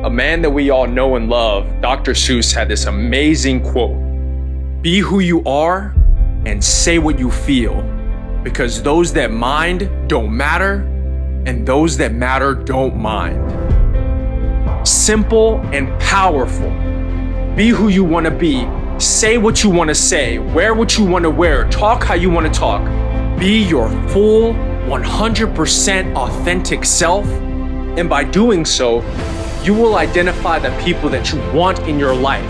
a man that we all know and love, Dr. Seuss, had this amazing quote: "Be who you are and say what you feel, because those that mind don't matter, and those that matter don't mind." Simple and powerful. Be who you want to be. Say what you want to say. Wear what you want to wear. Talk how you want to talk. Be your full 100% authentic self. And by doing so, you will identify the people that you want in your life,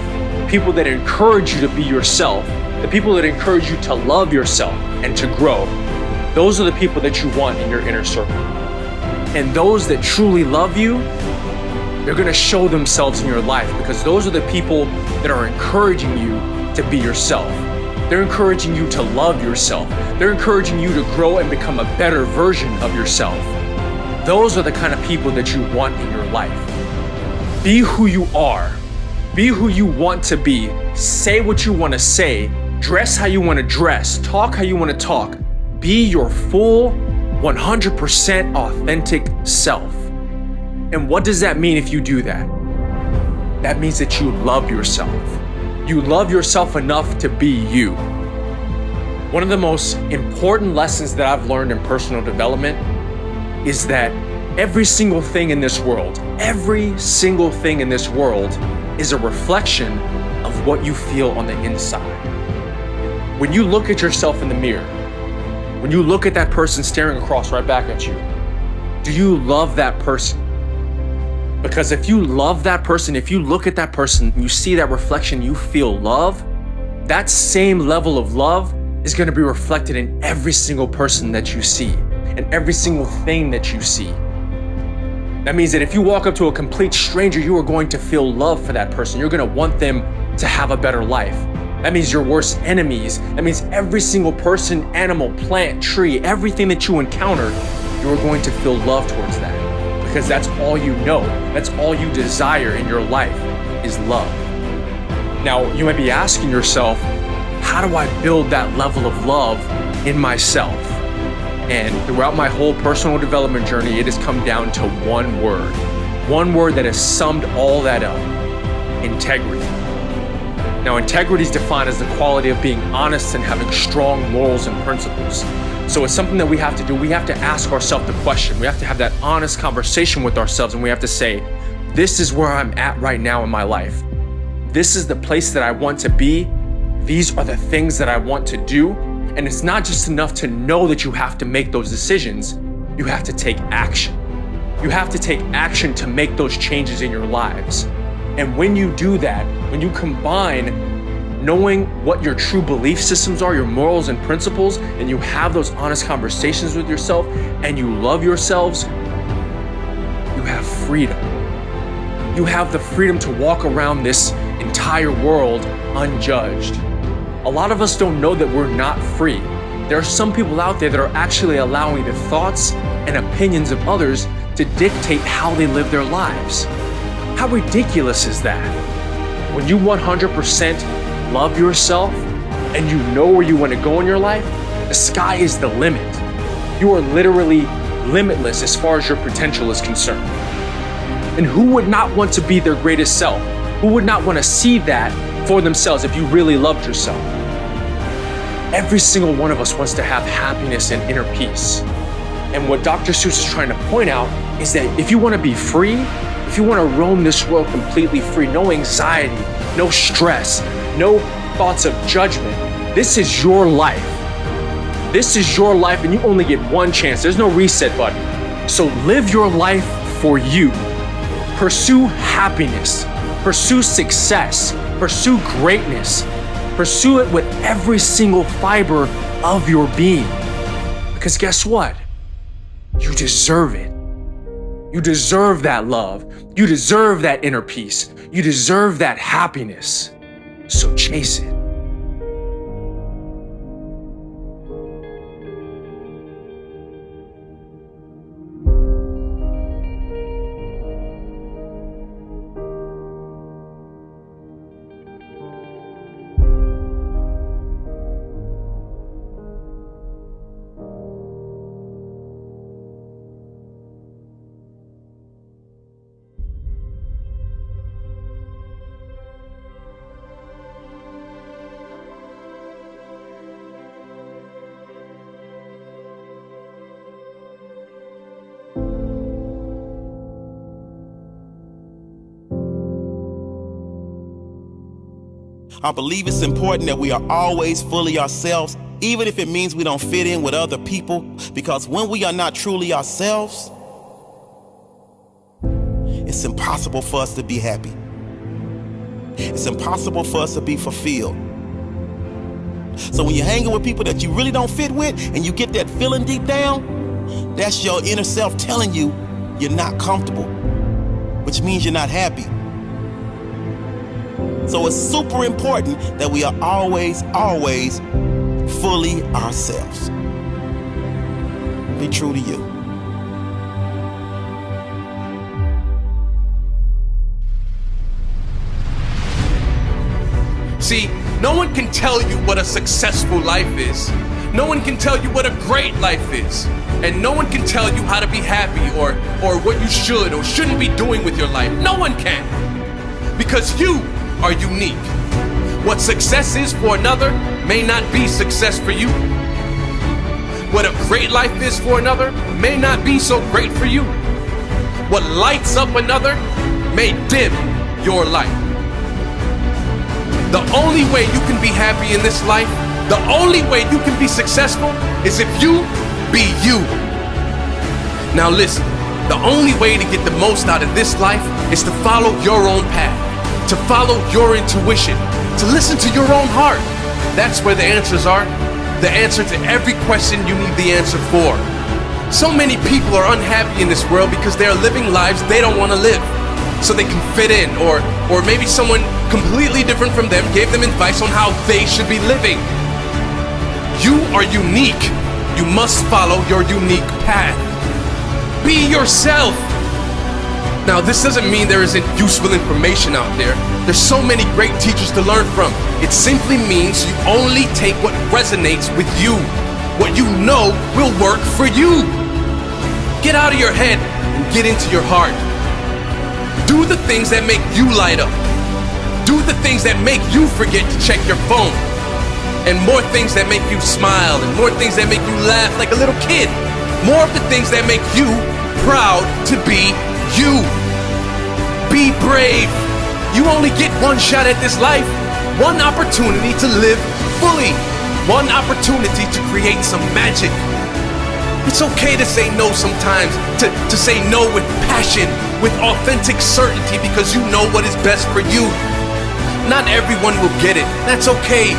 people that encourage you to be yourself, the people that encourage you to love yourself and to grow. Those are the people that you want in your inner circle. And those that truly love you, they're going to show themselves in your life, because those are the people that are encouraging you to be yourself. They're encouraging you to love yourself. They're encouraging you to grow and become a better version of yourself. Those are the kind of people that you want in your life. Be who you are. Be who you want to be. Say what you want to say. Dress how you want to dress. Talk how you want to talk. Be your full 100% authentic self. And what does that mean if you do that? That means that you love yourself. You love yourself enough to be you. One of the most important lessons that I've learned in personal development is that every single thing in this world is a reflection of what you feel on the inside. When you look at yourself in the mirror, when you look at that person staring across right back at you, do you love that person? Because if you love that person, if you look at that person, you see that reflection, you feel love, that same level of love is going to be reflected in every single person that you see and every single thing that you see. That means that if you walk up to a complete stranger, you are going to feel love for that person. You're going to want them to have a better life. That means your worst enemies. That means every single person, animal, plant, tree, everything that you encounter, you are going to feel love towards that. Because that's all you know. That's all you desire in your life is love. Now, you might be asking yourself, how do I build that level of love in myself? And throughout my whole personal development journey, it has come down to one word that has summed all that up: integrity. Now, integrity is defined as the quality of being honest and having strong morals and principles. So it's something that we have to do. We have to ask ourselves the question. We have to have that honest conversation with ourselves, and we have to say, this is where I'm at right now in my life. This is the place that I want to be. These are the things that I want to do. And it's not just enough to know that you have to make those decisions. You have to take action. You have to take action to make those changes in your lives. And when you do that, when you combine knowing what your true belief systems are, your morals and principles, and you have those honest conversations with yourself, and you love yourselves, you have freedom. You have the freedom to walk around this entire world unjudged. A lot of us don't know that we're not free. There are some people out there that are actually allowing the thoughts and opinions of others to dictate how they live their lives. How ridiculous is that? When you 100% love yourself and you know where you want to go in your life, the sky is the limit. You are literally limitless as far as your potential is concerned. And who would not want to be their greatest self? Who would not want to see that for themselves if you really loved yourself? Every single one of us wants to have happiness and inner peace. And what Dr. Seuss is trying to point out is that if you want to be free, if you want to roam this world completely free, no anxiety, no stress, no thoughts of judgment, this is your life. This is your life, and you only get one chance. There's no reset button. So live your life for you. Pursue happiness. Pursue success. Pursue greatness. Pursue it with every single fiber of your being. Because guess what? You deserve it. You deserve that love. You deserve that inner peace. You deserve that happiness. So chase it. I believe it's important that we are always fully ourselves, even if it means we don't fit in with other people, because when we are not truly ourselves, it's impossible for us to be happy. It's impossible for us to be fulfilled. So when you're hanging with people that you really don't fit with and you get that feeling deep down, that's your inner self telling you you're not comfortable, which means you're not happy. So it's super important that we are always fully ourselves. Be true to you. See, no one can tell you what a successful life is. No one can tell you what a great life is. And no one can tell you how to be happy or what you should or shouldn't be doing with your life. No one can. Because you are unique. What success is for another may not be success for you. What a great life is for another may not be so great for you. What lights up another may dim your light. The only way you can be happy in this life, the only way you can be successful is if you be you. Now listen, the only way to get the most out of this life is to follow your own path, to follow your intuition, to listen to your own heart. That's where the answers are. The answer to every question you need the answer for. So many people are unhappy in this world because they are living lives they don't want to live, so they can fit in, or maybe someone completely different from them gave them advice on how they should be living. You are unique. You must follow your unique path. Be yourself. Now, this doesn't mean there isn't useful information out there. There's so many great teachers to learn from. It simply means you only take what resonates with you, what you know will work for you. Get out of your head and get into your heart. Do the things that make you light up. Do the things that make you forget to check your phone. And more things that make you smile, and more things that make you laugh like a little kid. More of the things that make you proud to be you. Be brave. You only get one shot at this life, one opportunity to live fully, one opportunity to create some magic. It's okay to say no sometimes, to say no with passion, with authentic certainty, because you know what is best for you. Not everyone will get it. That's okay.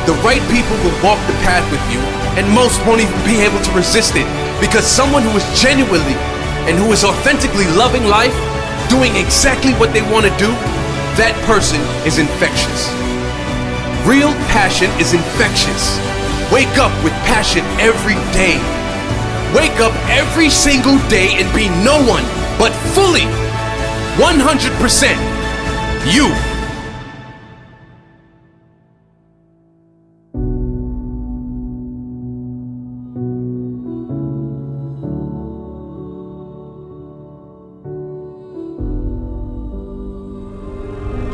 The right people will walk the path with you, and most won't even be able to resist it, because someone who is genuinely and who is authentically loving life, doing exactly what they want to do, that person is infectious. Real passion is infectious. Wake up with passion every day. Wake up every single day and be no one but fully 100% you.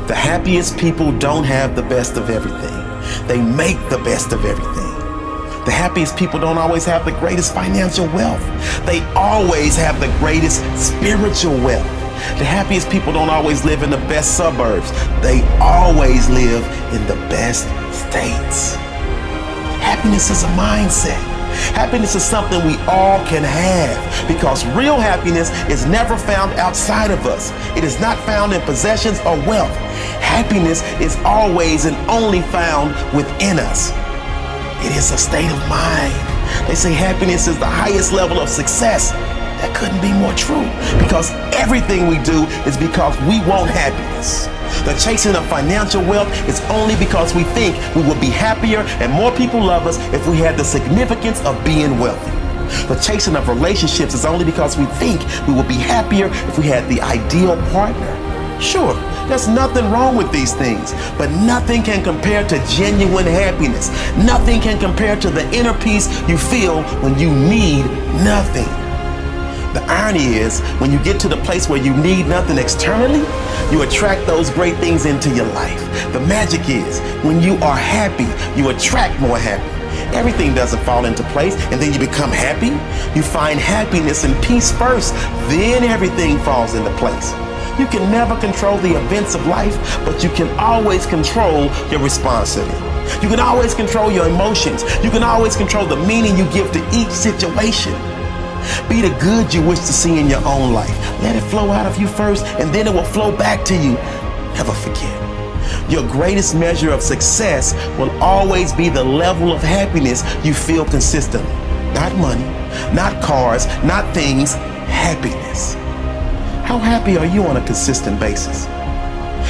The happiest people don't have the best of everything. They make the best of everything. The happiest people don't always have the greatest financial wealth. They always have the greatest spiritual wealth. The happiest people don't always live in the best suburbs. They always live in the best states. Happiness is a mindset. Happiness is something we all can have, because real happiness is never found outside of us. It is not found in possessions or wealth. Happiness is always and only found within us. It is a state of mind. They say happiness is the highest level of success. That couldn't be more true, because everything we do is because we want happiness. The chasing of financial wealth is only because we think we will be happier and more people love us if we had the significance of being wealthy. The chasing of relationships is only because we think we will be happier if we had the ideal partner. Sure, there's nothing wrong with these things, but nothing can compare to genuine happiness. Nothing can compare to the inner peace you feel when you need nothing. The irony is, when you get to the place where you need nothing externally, you attract those great things into your life. The magic is, when you are happy, you attract more happy. Everything doesn't fall into place and then you become happy. You find happiness and peace first, then everything falls into place. You can never control the events of life, but you can always control your response to them. You can always control your emotions. You can always control the meaning you give to each situation. Be the good you wish to see in your own life. Let it flow out of you first, and then it will flow back to you. Never forget. Your greatest measure of success will always be the level of happiness you feel consistently. Not money, not cars, not things, happiness. How happy are you on a consistent basis?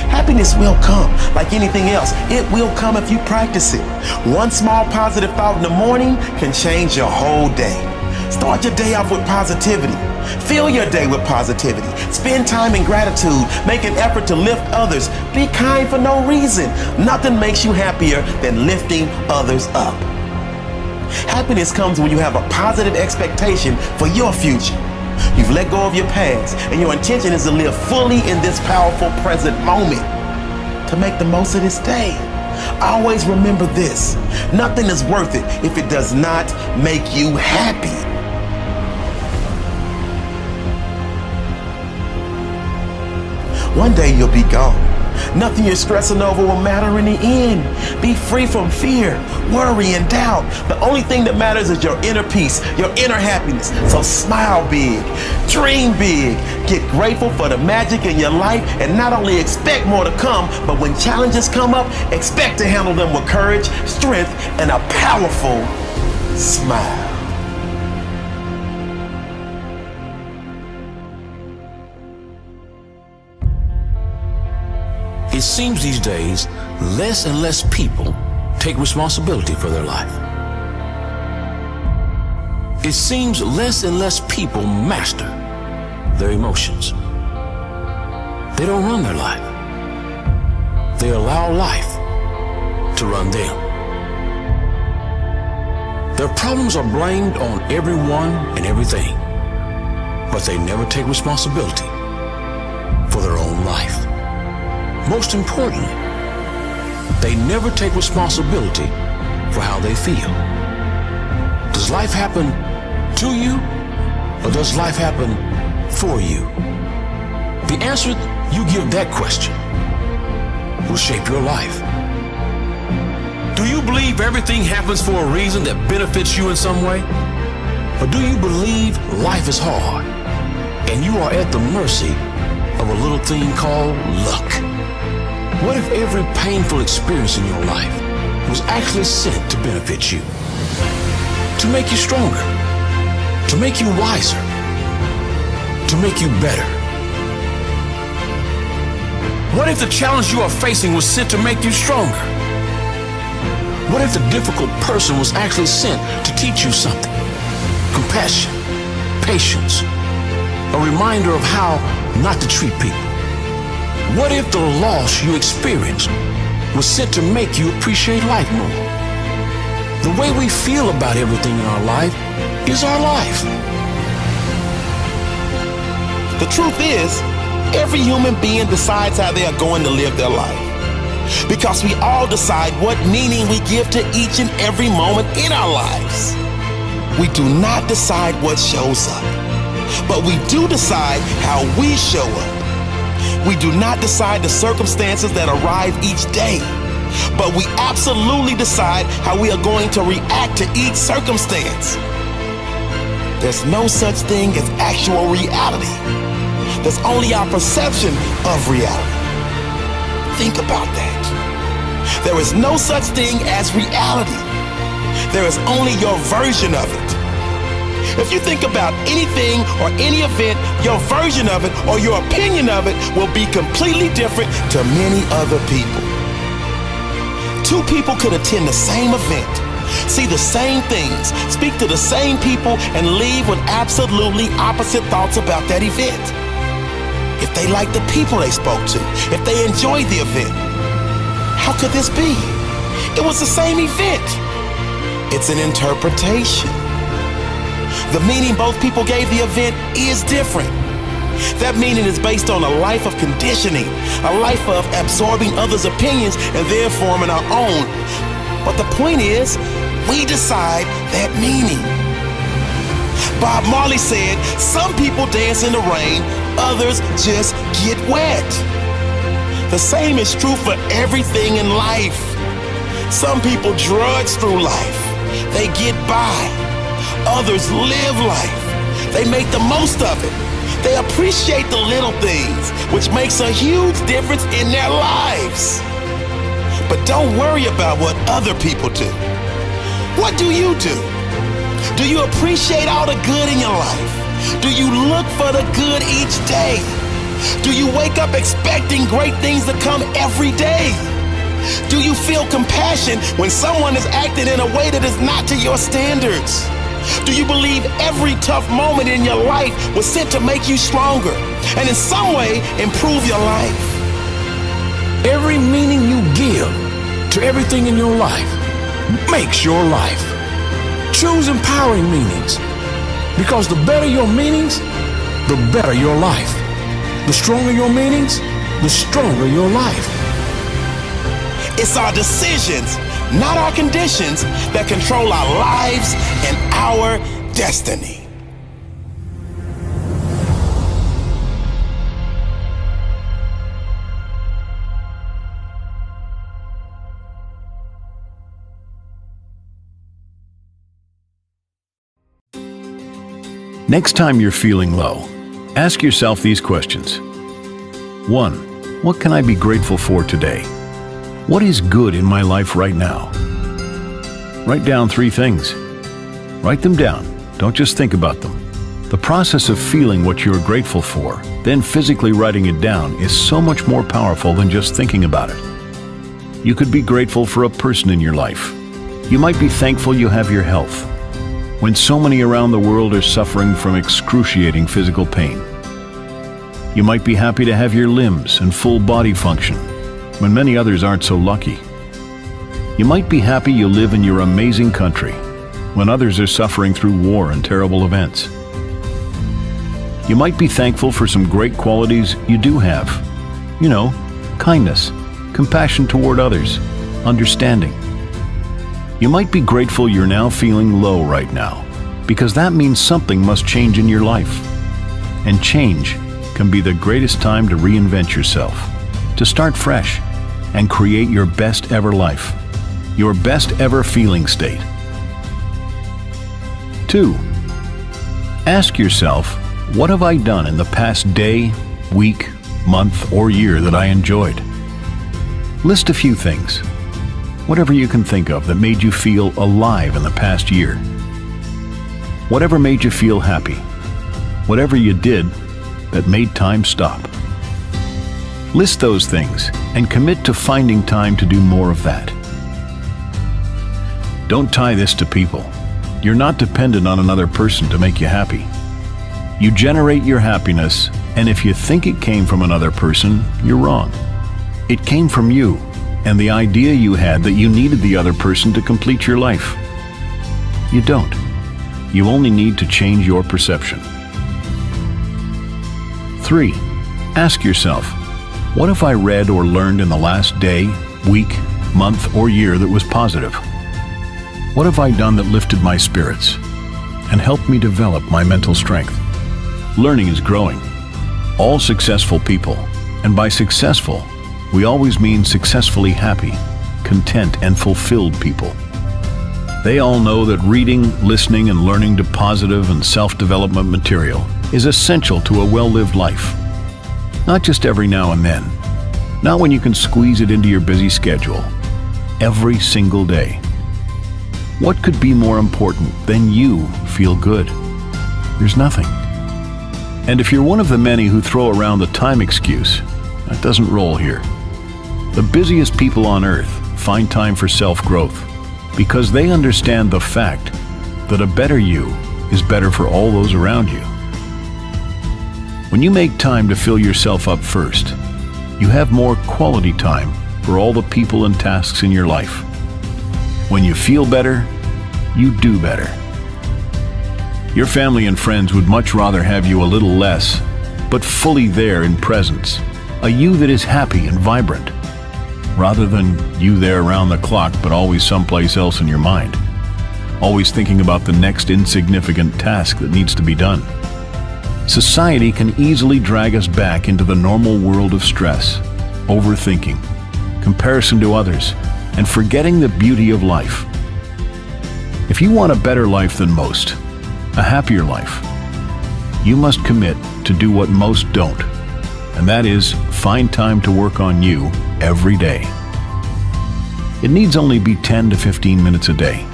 Happiness will come like anything else. It will come if you practice it. One small positive thought in the morning can change your whole day. Start your day off with positivity. Fill your day with positivity. Spend time in gratitude. Make an effort to lift others. Be kind for no reason. Nothing makes you happier than lifting others up. Happiness comes when you have a positive expectation for your future. You've let go of your past, and your intention is to live fully in this powerful present moment, to make the most of this day. Always remember this: nothing is worth it if it does not make you happy. One day you'll be gone. Nothing you're stressing over will matter in the end. Be free from fear, worry, and doubt. The only thing that matters is your inner peace, your inner happiness. So smile big, dream big, get grateful for the magic in your life, and not only expect more to come, but when challenges come up, expect to handle them with courage, strength, and a powerful smile. It seems these days, less and less people take responsibility for their life. It seems less and less people master their emotions. They don't run their life. They allow life to run them. Their problems are blamed on everyone and everything, but they never take responsibility for their own life. Most importantly, they never take responsibility for how they feel. Does life happen to you, or does life happen for you? The answer you give that question will shape your life. Do you believe everything happens for a reason that benefits you in some way? Or do you believe life is hard and you are at the mercy of a little thing called luck? What if every painful experience in your life was actually sent to benefit you? To make you stronger, to make you wiser, to make you better? What if the challenge you are facing was sent to make you stronger? What if the difficult person was actually sent to teach you something? Compassion, patience, a reminder of how not to treat people. What if the loss you experienced was sent to make you appreciate life more? The way we feel about everything in our life is our life. The truth is, every human being decides how they are going to live their life, because we all decide what meaning we give to each and every moment in our lives. We do not decide what shows up, but we do decide how we show up. We do not decide the circumstances that arrive each day, but we absolutely decide how we are going to react to each circumstance. There's no such thing as actual reality. There's only our perception of reality. Think about that. There is no such thing as reality. There is only your version of it. If you think about anything or any event, your version of it or your opinion of it will be completely different to many other people. Two people could attend the same event, see the same things, speak to the same people, and leave with absolutely opposite thoughts about that event. If they liked the people they spoke to, if they enjoyed the event, how could this be? It was the same event. It's an interpretation. The meaning both people gave the event is different. That meaning is based on a life of conditioning, a life of absorbing others' opinions and then forming our own. But the point is, we decide that meaning. Bob Marley said, some people dance in the rain, others just get wet. The same is true for everything in life. Some people drudge through life. They get by. Others live life. They make the most of it. They appreciate the little things, which makes a huge difference in their lives. But don't worry about what other people do. What do you do? Do you appreciate all the good in your life? Do you look for the good each day? Do you wake up expecting great things to come every day? Do you feel compassion when someone is acting in a way that is not to your standards? Do you believe every tough moment in your life was sent to make you stronger and in some way improve your life? Every meaning you give to everything in your life makes your life. Choose empowering meanings, because the better your meanings, the better your life. The stronger your meanings, the stronger your life. It's our decisions, not our conditions, that control our lives and our destiny. Next time you're feeling low, ask yourself these questions. 1. What can I be grateful for today? What is good in my life right now? Write down 3 things. Write them down. Don't just think about them. The process of feeling what you're grateful for, then physically writing it down, is so much more powerful than just thinking about it. You could be grateful for a person in your life. You might be thankful you have your health, when so many around the world are suffering from excruciating physical pain. You might be happy to have your limbs and full body function, when many others aren't so lucky. You might be happy you live in your amazing country, when others are suffering through war and terrible events. You might be thankful for some great qualities you do have. You know, kindness, compassion toward others, understanding. You might be grateful you're now feeling low right now, because that means something must change in your life. And change can be the greatest time to reinvent yourself, to start fresh, and create your best ever life, your best ever feeling state. 2. Ask yourself, what have I done in the past day, week, month, or year that I enjoyed? List a few things. Whatever you can think of that made you feel alive in the past year. Whatever made you feel happy. Whatever you did that made time stop. List those things and commit to finding time to do more of that. Don't tie this to people. You're not dependent on another person to make you happy. You generate your happiness, and if you think it came from another person, you're wrong. It came from you and the idea you had that you needed the other person to complete your life. You don't. You only need to change your perception. 3. Ask yourself, what have I read or learned in the last day, week, month, or year that was positive? What have I done that lifted my spirits and helped me develop my mental strength? Learning is growing. All successful people, and by successful, we always mean successfully happy, content, and fulfilled people. They all know that reading, listening, and learning to positive and self-development material is essential to a well-lived life. Not just every now and then, not when you can squeeze it into your busy schedule, every single day. What could be more important than you feel good? There's nothing. And if you're one of the many who throw around the time excuse, that doesn't roll here. The busiest people on earth find time for self-growth because they understand the fact that a better you is better for all those around you. When you make time to fill yourself up first, you have more quality time for all the people and tasks in your life. When you feel better, you do better. Your family and friends would much rather have you a little less, but fully there in presence, a you that is happy and vibrant, rather than you there around the clock but always someplace else in your mind. always thinking about the next insignificant task that needs to be done. Society can easily drag us back into the normal world of stress, overthinking, comparison to others, and forgetting the beauty of life. If you want a better life than most, a happier life, you must commit to do what most don't, and that is find time to work on you every day. It needs only be 10 to 15 minutes a day.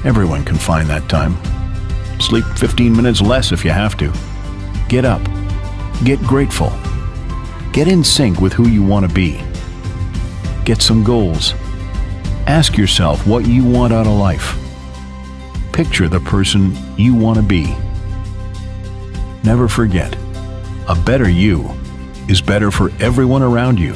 Everyone can find that time. Sleep 15 minutes less if you have to. Get up. Get grateful. Get in sync with who you want to be. Get some goals. Ask yourself what you want out of life. Picture the person you want to be. Never forget, a better you is better for everyone around you.